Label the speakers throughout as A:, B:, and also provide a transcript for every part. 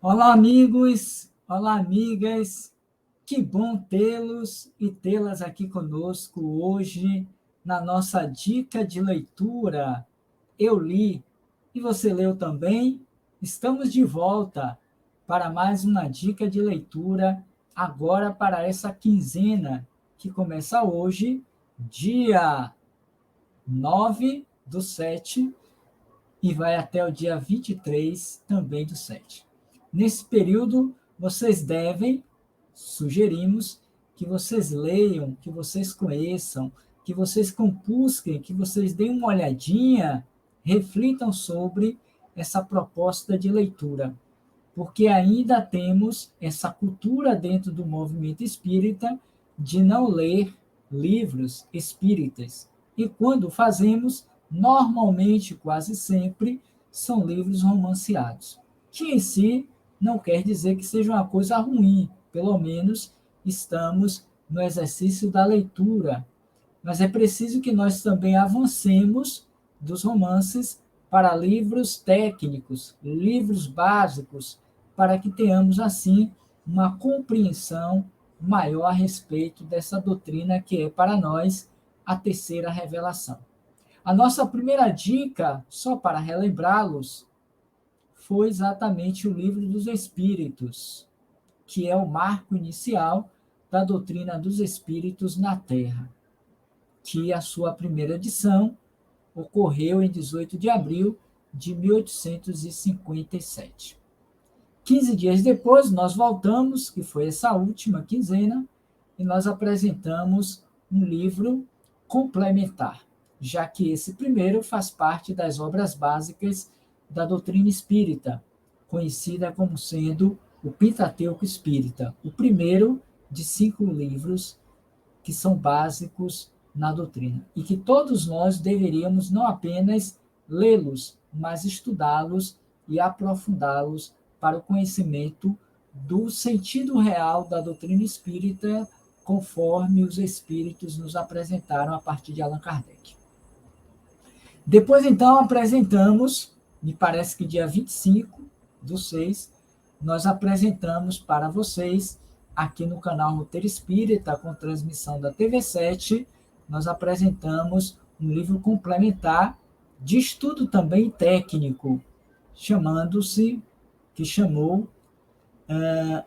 A: Olá, amigos! Olá, amigas! Que bom tê-los e tê-las aqui conosco hoje na nossa dica de leitura. Eu li e você leu também? Estamos de volta para mais uma dica de leitura, agora para essa quinzena que começa hoje, dia 9/7, e vai até o dia 23 também do 7. Nesse período, vocês devem, sugerimos, que vocês leiam, que vocês conheçam, que vocês compusquem, que vocês deem uma olhadinha, reflitam sobre essa proposta de leitura, porque ainda temos essa cultura dentro do movimento espírita de não ler livros espíritas. E quando fazemos, normalmente, quase sempre, são livros romanceados, que em si não quer dizer que seja uma coisa ruim, pelo menos estamos no exercício da leitura, mas é preciso que nós também avancemos dos romances para livros técnicos, livros básicos, para que tenhamos, assim, uma compreensão maior a respeito dessa doutrina que é, para nós, a terceira revelação. A nossa primeira dica, só para relembrá-los, foi exatamente o Livro dos Espíritos, que é o marco inicial da doutrina dos espíritos na Terra, que a sua primeira edição ocorreu em 18 de abril de 1857. 15 dias depois, nós voltamos, que foi essa última quinzena, e nós apresentamos um livro complementar, já que esse primeiro faz parte das obras básicas da doutrina espírita, conhecida como sendo o Pentateuco Espírita, o primeiro de 5 livros que são básicos na doutrina, e que todos nós deveríamos não apenas lê-los, mas estudá-los e aprofundá-los para o conhecimento do sentido real da doutrina espírita, conforme os espíritos nos apresentaram a partir de Allan Kardec. Depois, então, apresentamos, me parece que dia 25/6, nós apresentamos para vocês, aqui no canal Roteiro Espírita, com transmissão da TV7, nós apresentamos um livro complementar de estudo também técnico, que chamou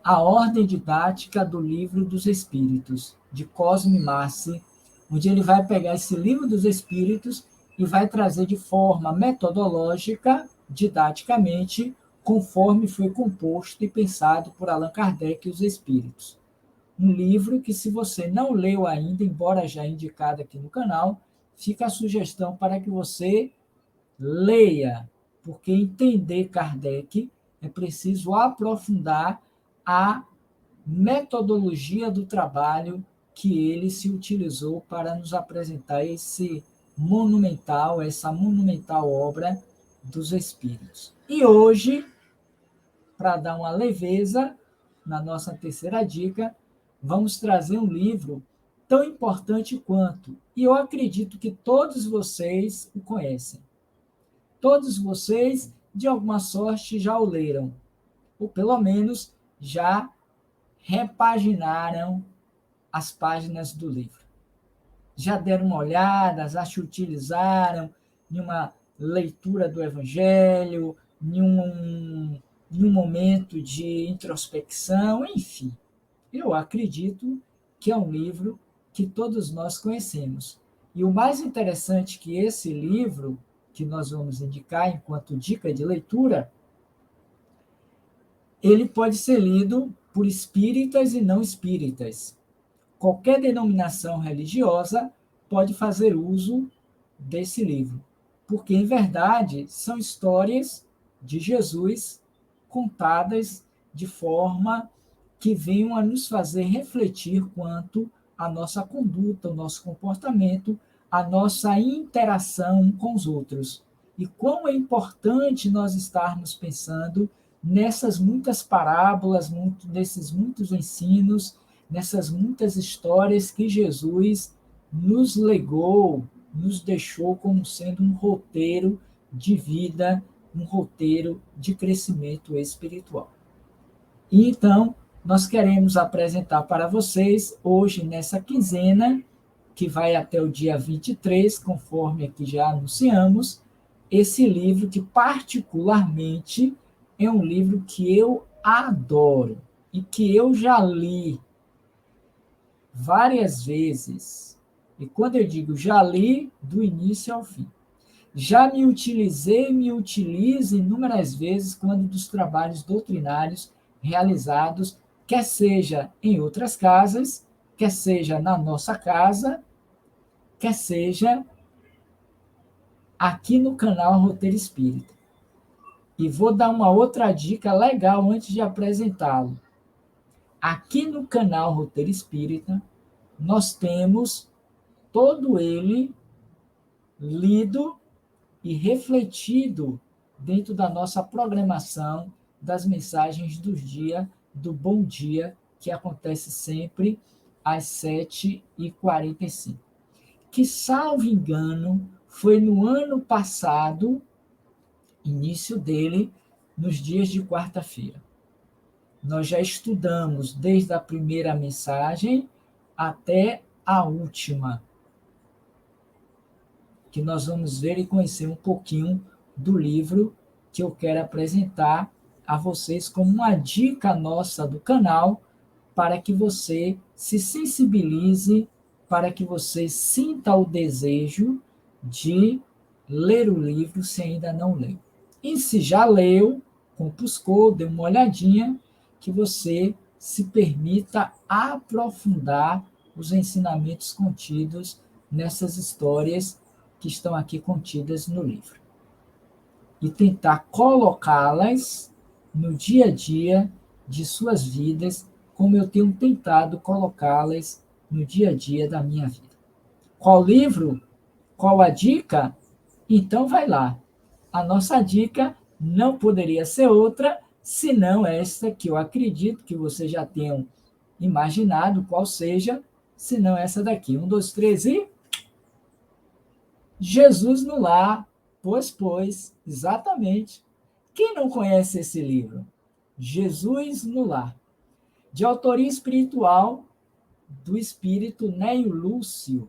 A: A Ordem Didática do Livro dos Espíritos, de Cosme Massi, onde ele vai pegar esse Livro dos Espíritos e vai trazer de forma metodológica, didaticamente, conforme foi composto e pensado por Allan Kardec e os Espíritos. Um livro que, se você não leu ainda, embora já indicado aqui no canal, fica a sugestão para que você leia, porque entender Kardec é preciso aprofundar a metodologia do trabalho que ele se utilizou para nos apresentar essa monumental obra dos Espíritos. E hoje, para dar uma leveza, na nossa terceira dica, vamos trazer um livro tão importante quanto, e eu acredito que todos vocês o conhecem. Todos vocês, de alguma sorte, já o leram, ou pelo menos já repaginaram as páginas do livro. Já deram uma olhada, já se utilizaram em uma leitura do Evangelho, em um momento de introspecção, enfim. Eu acredito que é um livro que todos nós conhecemos. E o mais interessante que esse livro, que nós vamos indicar enquanto dica de leitura, ele pode ser lido por espíritas e não espíritas. Qualquer denominação religiosa pode fazer uso desse livro, porque, em verdade, são histórias de Jesus contadas de forma que venham a nos fazer refletir quanto à nossa conduta, o nosso comportamento, a nossa interação com os outros. E quão é importante nós estarmos pensando nessas muitas parábolas, nesses muitos ensinos, nessas muitas histórias que Jesus nos legou, nos deixou como sendo um roteiro de vida, um roteiro de crescimento espiritual. E então, nós queremos apresentar para vocês, hoje, nessa quinzena, que vai até o dia 23, conforme aqui já anunciamos, esse livro que, particularmente, é um livro que eu adoro e que eu já li várias vezes. E quando eu digo já li, do início ao fim. Já me utilizei e me utilizo inúmeras vezes quando dos trabalhos doutrinários realizados, quer seja em outras casas, quer seja na nossa casa, quer seja aqui no canal Roteiro Espírita. E vou dar uma outra dica legal antes de apresentá-lo. Aqui no canal Roteiro Espírita, nós temos todo ele lido e refletido dentro da nossa programação das mensagens do dia, do Bom Dia, que acontece sempre às 7h45. Que, salvo engano, foi no ano passado, início dele, nos dias de quarta-feira. Nós já estudamos desde a primeira mensagem até a última, que nós vamos ver e conhecer um pouquinho do livro que eu quero apresentar a vocês como uma dica nossa do canal, para que você se sensibilize, para que você sinta o desejo de ler o livro se ainda não leu. E se já leu, compuscou, deu uma olhadinha, que você se permita aprofundar os ensinamentos contidos nessas histórias que estão aqui contidas no livro. E tentar colocá-las no dia a dia de suas vidas, como eu tenho tentado colocá-las no dia a dia da minha vida. Qual livro? Qual a dica? Então vai lá. A nossa dica não poderia ser outra, senão esta que eu acredito que vocês já tenham imaginado qual seja, senão essa daqui. 1, 2, 3 e... Jesus no Lar, pois, exatamente. Quem não conhece esse livro? Jesus no Lar, de autoria espiritual do espírito Neio Lúcio,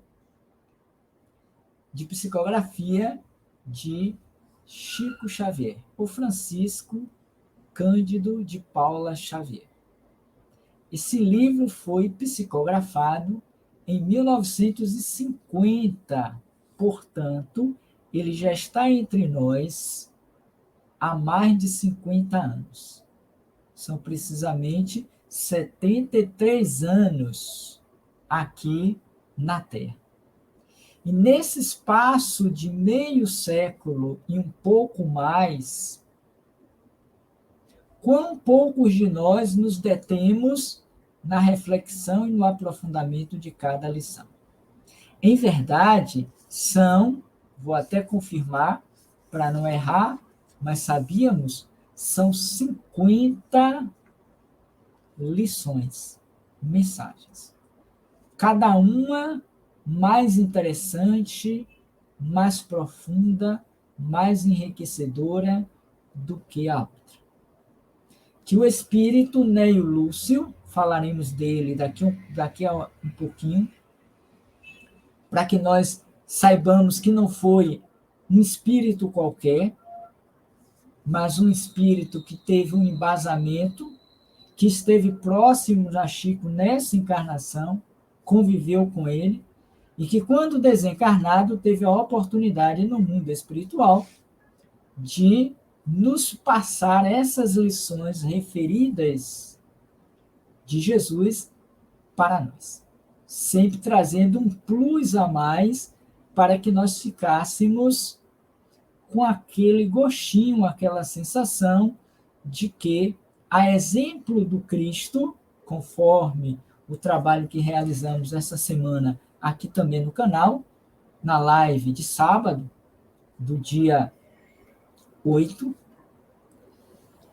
A: de psicografia de Chico Xavier, o Francisco Cândido de Paula Xavier. Esse livro foi psicografado em 1950, portanto, ele já está entre nós há mais de 50 anos. São precisamente 73 anos aqui na Terra. E nesse espaço de meio século e um pouco mais, quão poucos de nós nos detemos na reflexão e no aprofundamento de cada lição. Em verdade, vou até confirmar para não errar, mas sabíamos, são 50 lições, mensagens. Cada uma mais interessante, mais profunda, mais enriquecedora do que a outra. Que o espírito Neio Lúcio, falaremos dele daqui a um pouquinho, para que nós saibamos que não foi um espírito qualquer, mas um espírito que teve um embasamento, que esteve próximo a Chico nessa encarnação, conviveu com ele, e que, quando desencarnado, teve a oportunidade no mundo espiritual de nos passar essas lições referidas de Jesus para nós, sempre trazendo um plus a mais para que nós ficássemos com aquele gostinho, aquela sensação de que, a exemplo do Cristo, conforme o trabalho que realizamos essa semana aqui também no canal, na live de sábado, do dia 8,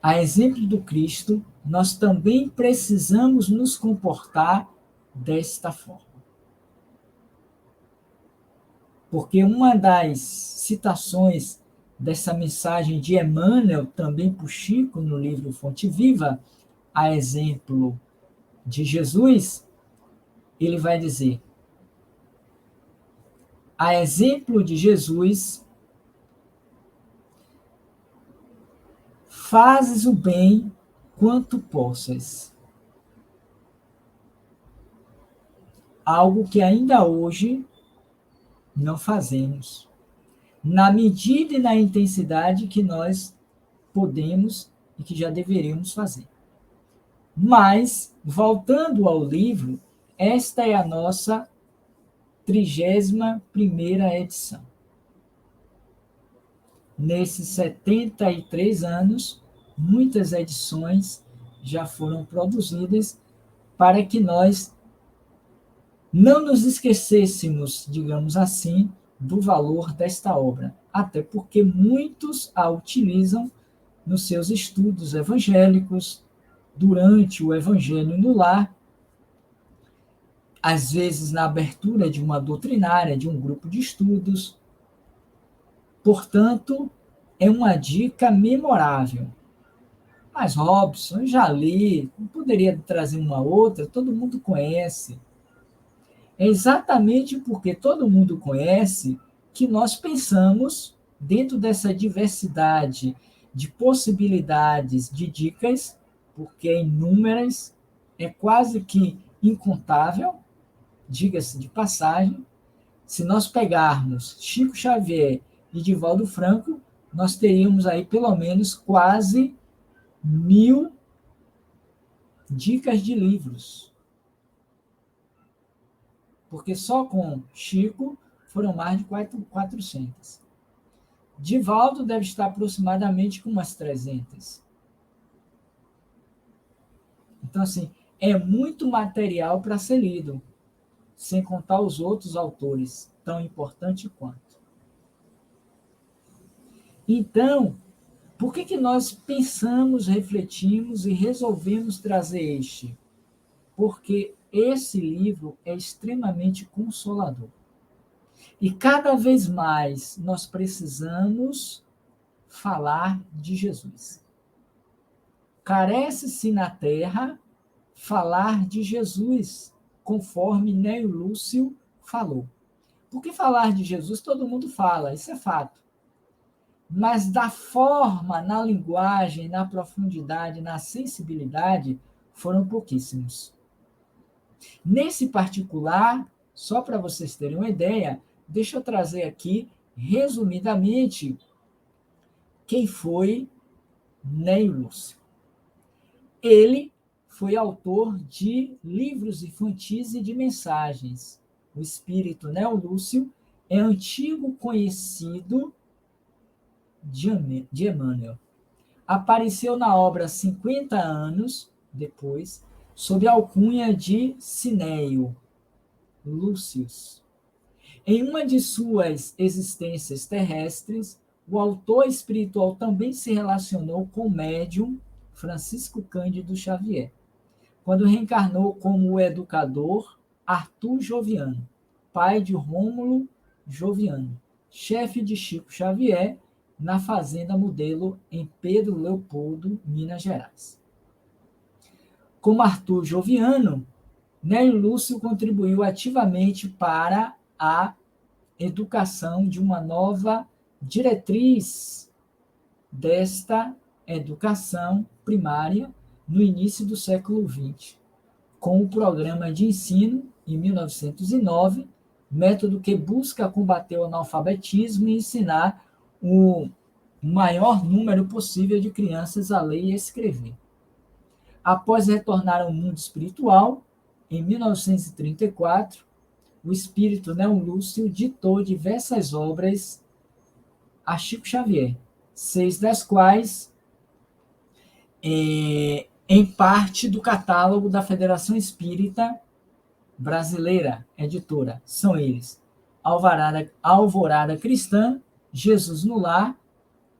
A: a exemplo do Cristo, nós também precisamos nos comportar desta forma. Porque uma das citações dessa mensagem de Emmanuel, também por Chico, no livro Fonte Viva, a exemplo de Jesus, ele vai dizer: a exemplo de Jesus, fazes o bem quanto possas. Algo que ainda hoje não fazemos, na medida e na intensidade que nós podemos e que já deveríamos fazer. Mas, voltando ao livro, esta é a nossa 31ª edição. Nesses 73 anos, muitas edições já foram produzidas para que nós não nos esquecêssemos, digamos assim, do valor desta obra, até porque muitos a utilizam nos seus estudos evangélicos, durante o Evangelho no Lar, às vezes na abertura de uma doutrinária, de um grupo de estudos. Portanto, é uma dica memorável. Mas, Robson, eu já li, não poderia trazer uma outra, todo mundo conhece. É exatamente porque todo mundo conhece que nós pensamos, dentro dessa diversidade de possibilidades de dicas, porque é inúmeras, é quase que incontável, diga-se de passagem. Se nós pegarmos Chico Xavier e Divaldo Franco, nós teríamos aí pelo menos quase 1000 dicas de livros. Porque só com Chico foram mais de 400. Divaldo deve estar aproximadamente com umas 300. Então, assim, é muito material para ser lido, sem contar os outros autores, tão importante quanto. Então, por que nós pensamos, refletimos e resolvemos trazer este? Porque esse livro é extremamente consolador. E cada vez mais nós precisamos falar de Jesus. Carece-se na terra falar de Jesus, conforme Nélio Lúcio falou. Porque falar de Jesus todo mundo fala, isso é fato. Mas da forma, na linguagem, na profundidade, na sensibilidade, foram pouquíssimos. Nesse particular, só para vocês terem uma ideia, deixa eu trazer aqui, resumidamente, quem foi Nélio Lúcio. Ele foi autor de livros infantis e de mensagens. O espírito Nélio Lúcio é antigo conhecido de Emmanuel. Apareceu na obra 50 anos depois, sob a alcunha de Cineio Lúcius. Em uma de suas existências terrestres, o autor espiritual também se relacionou com o médium Francisco Cândido Xavier, quando reencarnou como o educador Arthur Joviano, pai de Rômulo Joviano, chefe de Chico Xavier, na Fazenda Modelo, em Pedro Leopoldo, Minas Gerais. Como Arthur Joviano, Nélio Lúcio contribuiu ativamente para a educação de uma nova diretriz desta educação primária no início do século XX, com o programa de ensino, em 1909, método que busca combater o analfabetismo e ensinar o maior número possível de crianças a ler e escrever. Após retornar ao mundo espiritual, em 1934, o espírito Nélio Lúcio ditou diversas obras a Chico Xavier, 6 das quais em parte do catálogo da Federação Espírita Brasileira, editora. São eles: Alvorada Cristã, Jesus no Lar,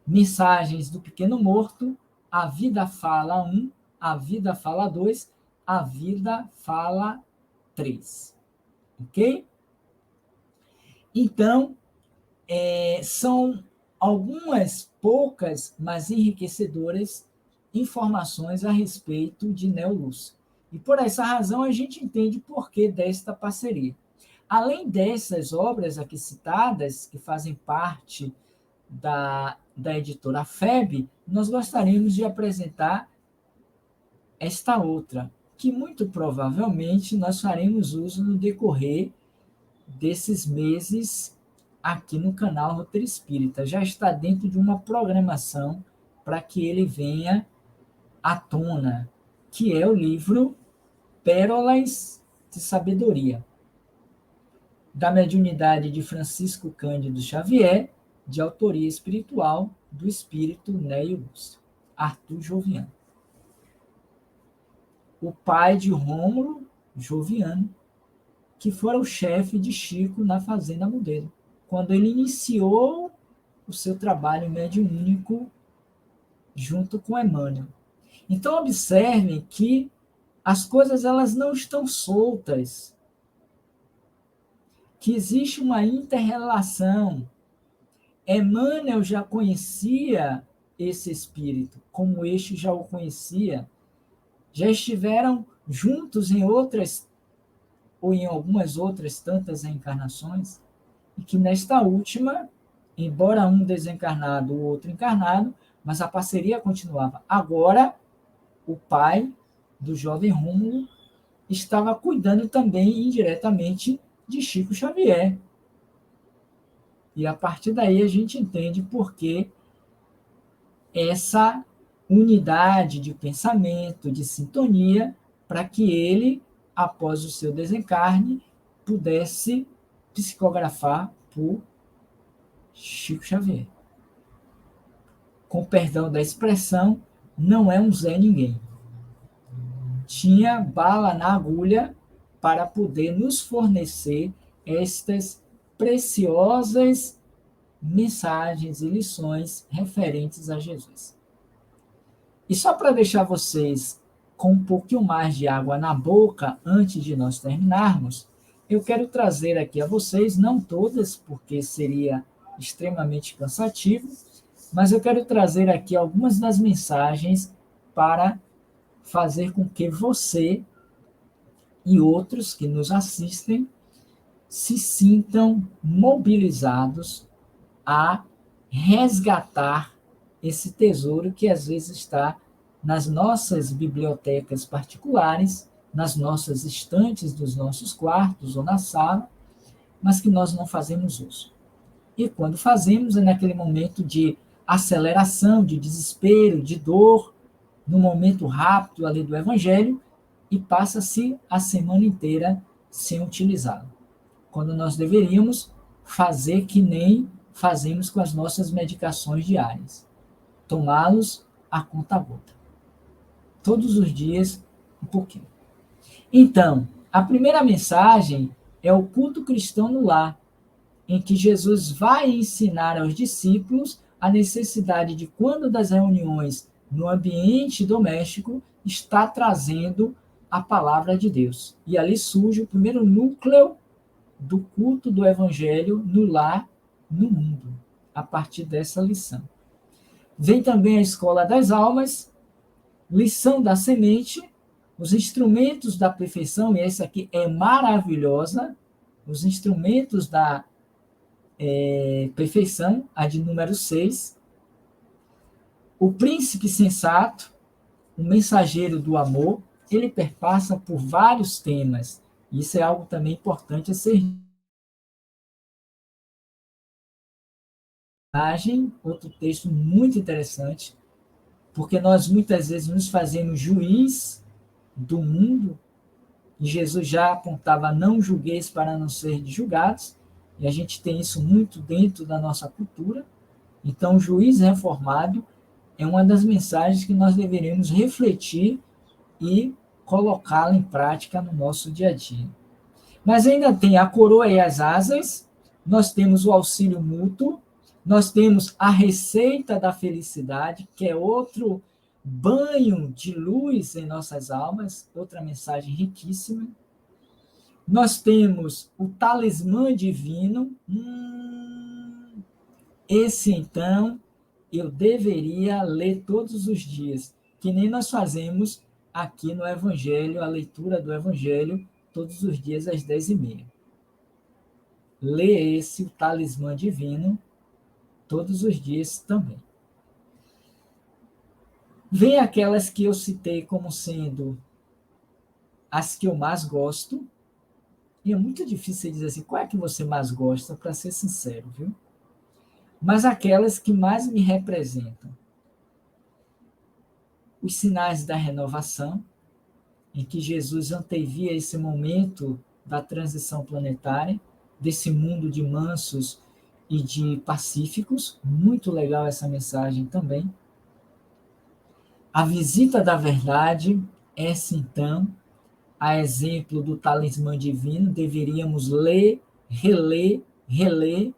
A: Mensagens do Pequeno Morto, A Vida Fala 1, A Vida Fala 2, A Vida Fala 3. Ok? Então, são algumas poucas, mas enriquecedoras informações a respeito de Neo Lúcio. E por essa razão a gente entende o porquê desta parceria. Além dessas obras aqui citadas, que fazem parte da editora FEB, nós gostaríamos de apresentar esta outra, que muito provavelmente nós faremos uso no decorrer desses meses aqui no canal Roteiro Espírita. Já está dentro de uma programação para que ele venha à tona, que é o livro Pérolas de Sabedoria, da mediunidade de Francisco Cândido Xavier, de autoria espiritual do espírito Neo Lúcio, Arthur Joviano, o pai de Rômulo Joviano, que fora o chefe de Chico na Fazenda Modelo, quando ele iniciou o seu trabalho mediúnico junto com Emmanuel. Então, observem que as coisas elas não estão soltas, que existe uma inter-relação. Emmanuel já conhecia esse espírito, como este já o conhecia, já estiveram juntos em outras, ou em algumas outras tantas reencarnações, e que nesta última, embora um desencarnado, o outro encarnado, mas a parceria continuava. Agora, o pai do jovem Rômulo estava cuidando também indiretamente de Chico Xavier. E a partir daí a gente entende por que essa unidade de pensamento, de sintonia, para que ele, após o seu desencarne, pudesse psicografar por Chico Xavier. Com perdão da expressão, não é um Zé Ninguém. Tinha bala na agulha para poder nos fornecer estas preciosas mensagens e lições referentes a Jesus. E só para deixar vocês com um pouquinho mais de água na boca antes de nós terminarmos, eu quero trazer aqui a vocês, não todas, porque seria extremamente cansativo, mas eu quero trazer aqui algumas das mensagens para fazer com que você e outros que nos assistem se sintam mobilizados a resgatar esse tesouro que às vezes está nas nossas bibliotecas particulares, nas nossas estantes dos nossos quartos ou na sala, mas que nós não fazemos uso. E quando fazemos é naquele momento de aceleração, de desespero, de dor, no momento rápido ali do Evangelho, e passa-se a semana inteira sem utilizá-lo. Quando nós deveríamos fazer que nem fazemos com as nossas medicações diárias. Tomá-los a conta-gota. Todos os dias, um pouquinho. Então, a primeira mensagem é o culto cristão no lar, em que Jesus vai ensinar aos discípulos a necessidade de, quando das reuniões no ambiente doméstico, estar trazendo a palavra de Deus. E ali surge o primeiro núcleo do culto do Evangelho no lar, no mundo, a partir dessa lição. Vem também a escola das almas, lição da semente, os instrumentos da perfeição, e essa aqui é maravilhosa, os instrumentos da perfeição, a de número 6, o príncipe sensato, o mensageiro do amor, ele perpassa por vários temas, isso é algo também importante a ser. Outro texto muito interessante, porque nós muitas vezes nos fazemos juiz do mundo, e Jesus já apontava: não julgueis para não ser julgados, e a gente tem isso muito dentro da nossa cultura. Então, o juiz reformado é uma das mensagens que nós deveremos refletir e colocá-la em prática no nosso dia a dia. Mas ainda tem a coroa e as asas, nós temos o auxílio mútuo, nós temos a receita da felicidade, que é outro banho de luz em nossas almas, outra mensagem riquíssima. Nós temos o talismã divino. Esse, então, eu deveria ler todos os dias. que nem nós fazemos aqui no Evangelho, a leitura do Evangelho, todos os dias às 10h30. Lê esse, o Talismã Divino, todos os dias também. Vem aquelas que eu citei como sendo as que eu mais gosto, e é muito difícil dizer assim, qual é que você mais gosta, para ser sincero, viu? Mas aquelas que mais me representam. Os sinais da renovação, em que Jesus antevia esse momento da transição planetária, desse mundo de mansos e de pacíficos. Muito legal essa mensagem também. A visita da verdade, essa então, a exemplo do Talismã Divino, deveríamos ler, reler, reler,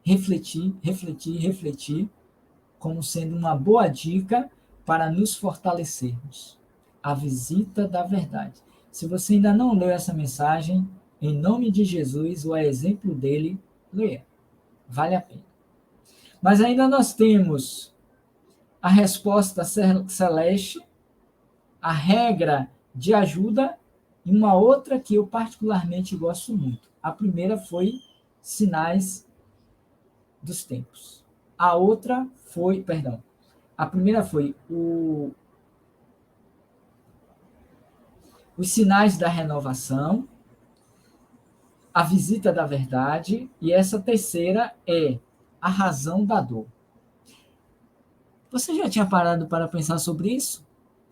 A: refletir, refletir, refletir, como sendo uma boa dica para nos fortalecermos. A visita da verdade. Se você ainda não leu essa mensagem, em nome de Jesus, ou a exemplo dele, leia. Vale a pena. Mas ainda nós temos a resposta celeste, a regra de ajuda e uma outra que eu particularmente gosto muito. A primeira foi sinais dos tempos. A outra foi, perdão, a primeira foi os sinais da renovação, a visita da verdade, e essa terceira é a razão da dor. Você já tinha parado para pensar sobre isso?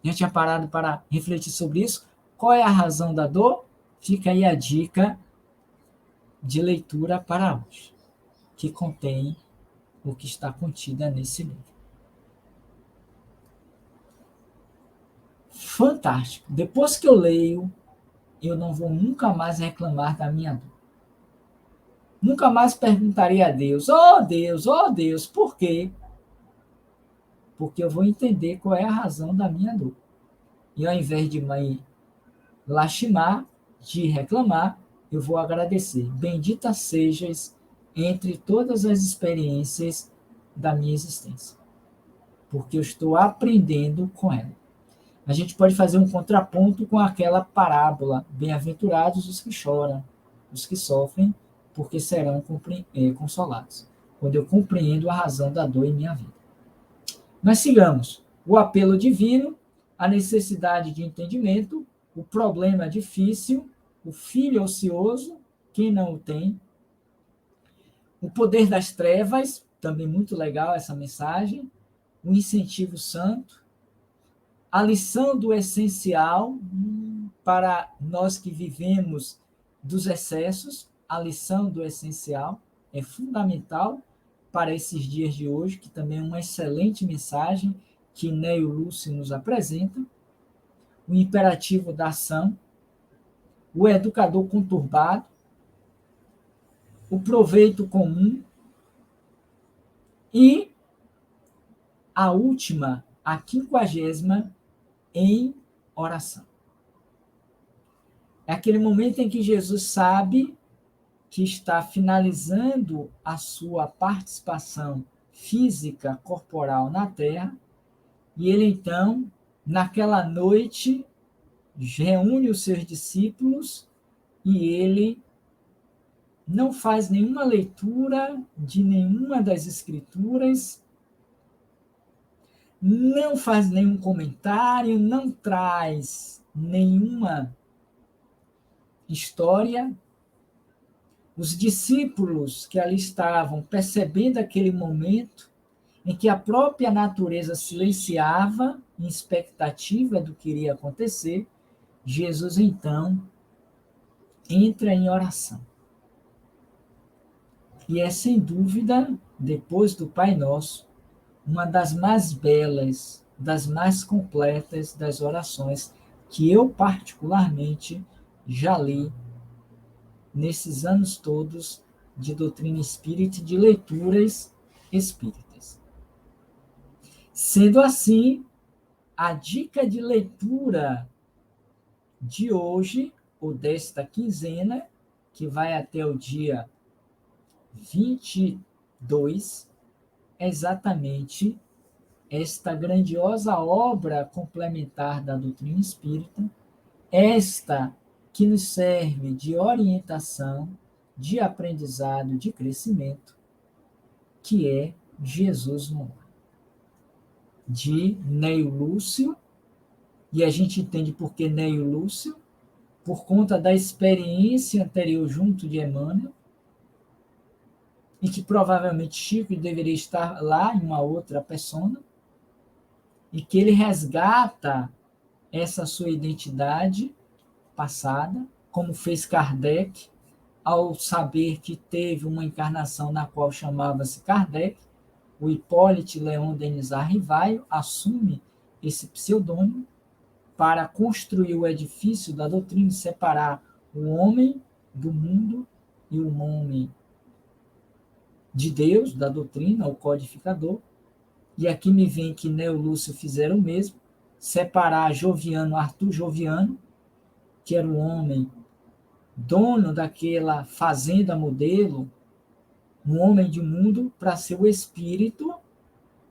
A: Já tinha parado para refletir sobre isso? Qual é a razão da dor? Fica aí a dica de leitura para hoje, que contém o que está contida nesse livro. Fantástico. Depois que eu leio, eu não vou nunca mais reclamar da minha dor. Nunca mais perguntarei a Deus, oh Deus, por quê? Porque eu vou entender qual é a razão da minha dor. E ao invés de me lastimar, de reclamar, eu vou agradecer. Bendita sejas entre todas as experiências da minha existência. Porque eu estou aprendendo com ela. A gente pode fazer um contraponto com aquela parábola, bem-aventurados os que choram, os que sofrem, porque serão consolados. Quando eu compreendo a razão da dor em minha vida. Mas sigamos. O apelo divino, a necessidade de entendimento, o problema difícil, o filho ocioso, quem não o tem, o poder das trevas, também muito legal essa mensagem, o incentivo santo, a lição do essencial para nós que vivemos dos excessos, a lição do essencial é fundamental para esses dias de hoje, que também é uma excelente mensagem que Neio Lúcio nos apresenta, o imperativo da ação, o educador conturbado, o proveito comum e a última, a 50ª, em oração. É aquele momento em que Jesus sabe que está finalizando a sua participação física, corporal na Terra, e ele então, naquela noite, reúne os seus discípulos e ele não faz nenhuma leitura de nenhuma das escrituras, não faz nenhum comentário, não traz nenhuma história. Os discípulos que ali estavam, percebendo aquele momento em que a própria natureza silenciava em expectativa do que iria acontecer, Jesus então entra em oração. E é sem dúvida, depois do Pai Nosso, uma das mais belas, das mais completas das orações que eu particularmente já li nesses anos todos de doutrina espírita e de leituras espíritas. Sendo assim, a dica de leitura de hoje, ou desta quinzena, que vai até o dia 22, é exatamente esta grandiosa obra complementar da doutrina espírita, esta que nos serve de orientação, de aprendizado, de crescimento, que é Jesus no Lar, de Neio Lúcio, e a gente entende por que Neio Lúcio, por conta da experiência anterior junto de Emmanuel, e que provavelmente Chico deveria estar lá em uma outra persona, e que ele resgata essa sua identidade passada, como fez Kardec, ao saber que teve uma encarnação na qual chamava-se Kardec, o Hipólite Leon Denizar Rivaio assume esse pseudônimo para construir o edifício da doutrina e separar o homem do mundo e o homem de Deus, da doutrina, o codificador. E aqui me vem que Neo Lúcio fizeram o mesmo, separar Joviano, Arthur Joviano, que era o homem dono daquela fazenda modelo, um homem de mundo, para ser o espírito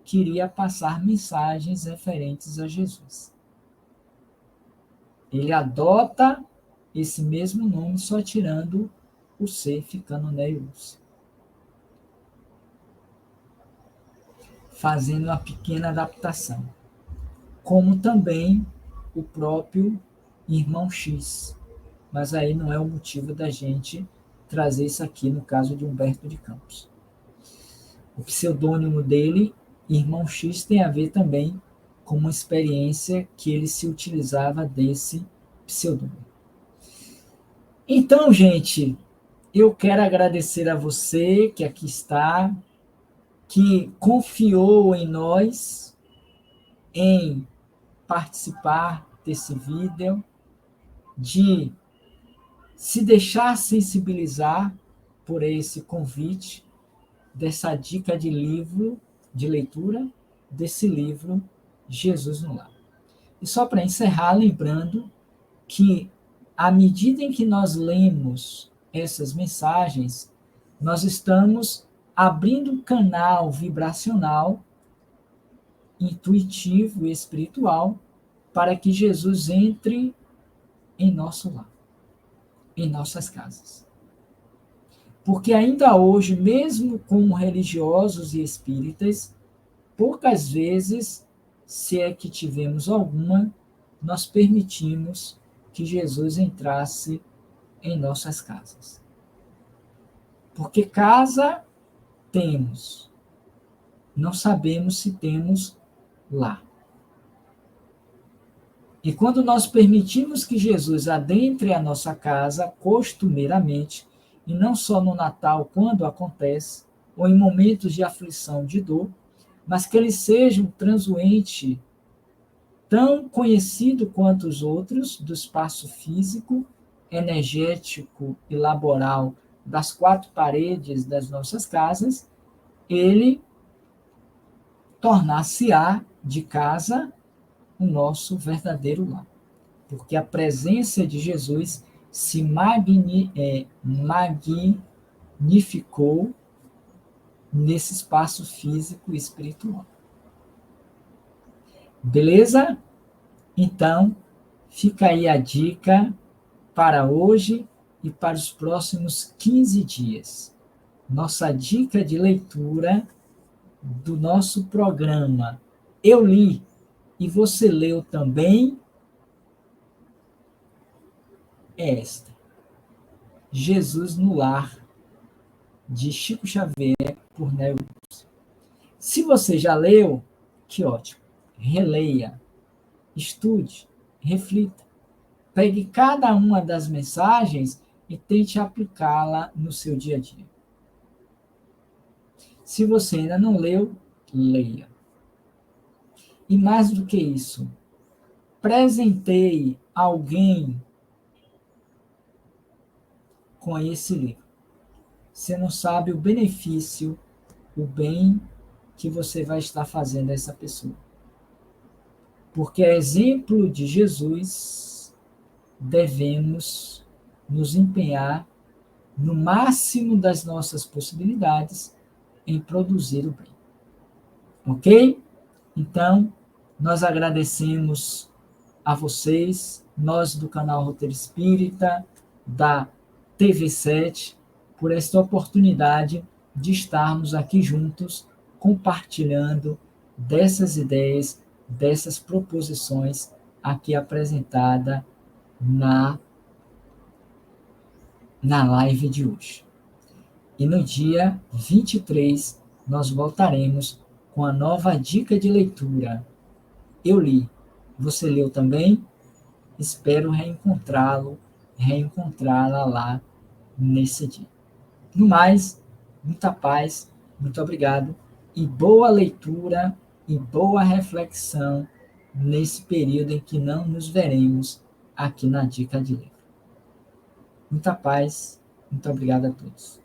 A: que iria passar mensagens referentes a Jesus. Ele adota esse mesmo nome, só tirando o C, ficando Neo Lúcio. Fazendo uma pequena adaptação. Como também o próprio Irmão X. Mas aí não é o motivo da gente trazer isso aqui no caso de Humberto de Campos. O pseudônimo dele, Irmão X, tem a ver também com uma experiência que ele se utilizava desse pseudônimo. Então, gente, eu quero agradecer a você que aqui está, que confiou em nós, em participar desse vídeo, de se deixar sensibilizar por esse convite, dessa dica de livro, de leitura, desse livro Jesus no Lar. E só para encerrar, lembrando que, à medida em que nós lemos essas mensagens, nós estamos abrindo um canal vibracional, intuitivo e espiritual, para que Jesus entre em nosso lar, em nossas casas. Porque ainda hoje, mesmo como religiosos e espíritas, poucas vezes, se é que tivemos alguma, nós permitimos que Jesus entrasse em nossas casas. Porque casa temos, não sabemos se temos lar. E quando nós permitimos que Jesus adentre a nossa casa, costumeiramente, e não só no Natal, quando acontece, ou em momentos de aflição, de dor, mas que ele seja um transuente tão conhecido quanto os outros, do espaço físico, energético e laboral das quatro paredes das nossas casas, ele tornar-se-á de casa o nosso verdadeiro lar. Porque a presença de Jesus se magnificou nesse espaço físico e espiritual. Beleza? Então, fica aí a dica para hoje e para os próximos 15 dias. Nossa dica de leitura do nosso programa Eu Li e Você Leu Também é esta: Jesus no Lar, de Chico Xavier, por Neo Lúcio. Se você já leu, que ótimo. Releia, estude, reflita. Pegue cada uma das mensagens e tente aplicá-la no seu dia a dia. Se você ainda não leu, leia. E mais do que isso, presenteie alguém com esse livro. Você não sabe o benefício, o bem que você vai estar fazendo a essa pessoa. Porque, a exemplo de Jesus, devemos nos empenhar no máximo das nossas possibilidades em produzir o bem. Ok? Então, nós agradecemos a vocês, nós do canal Roteiro Espírita, da TV7, por esta oportunidade de estarmos aqui juntos, compartilhando dessas ideias, dessas proposições aqui apresentada na live de hoje. E no dia 23, nós voltaremos com a nova dica de leitura. Eu li. Você leu também? Espero reencontrá-la lá nesse dia. No mais, muita paz, muito obrigado e boa leitura e boa reflexão nesse período em que não nos veremos aqui na Dica de Livro. Muita paz, muito obrigado a todos.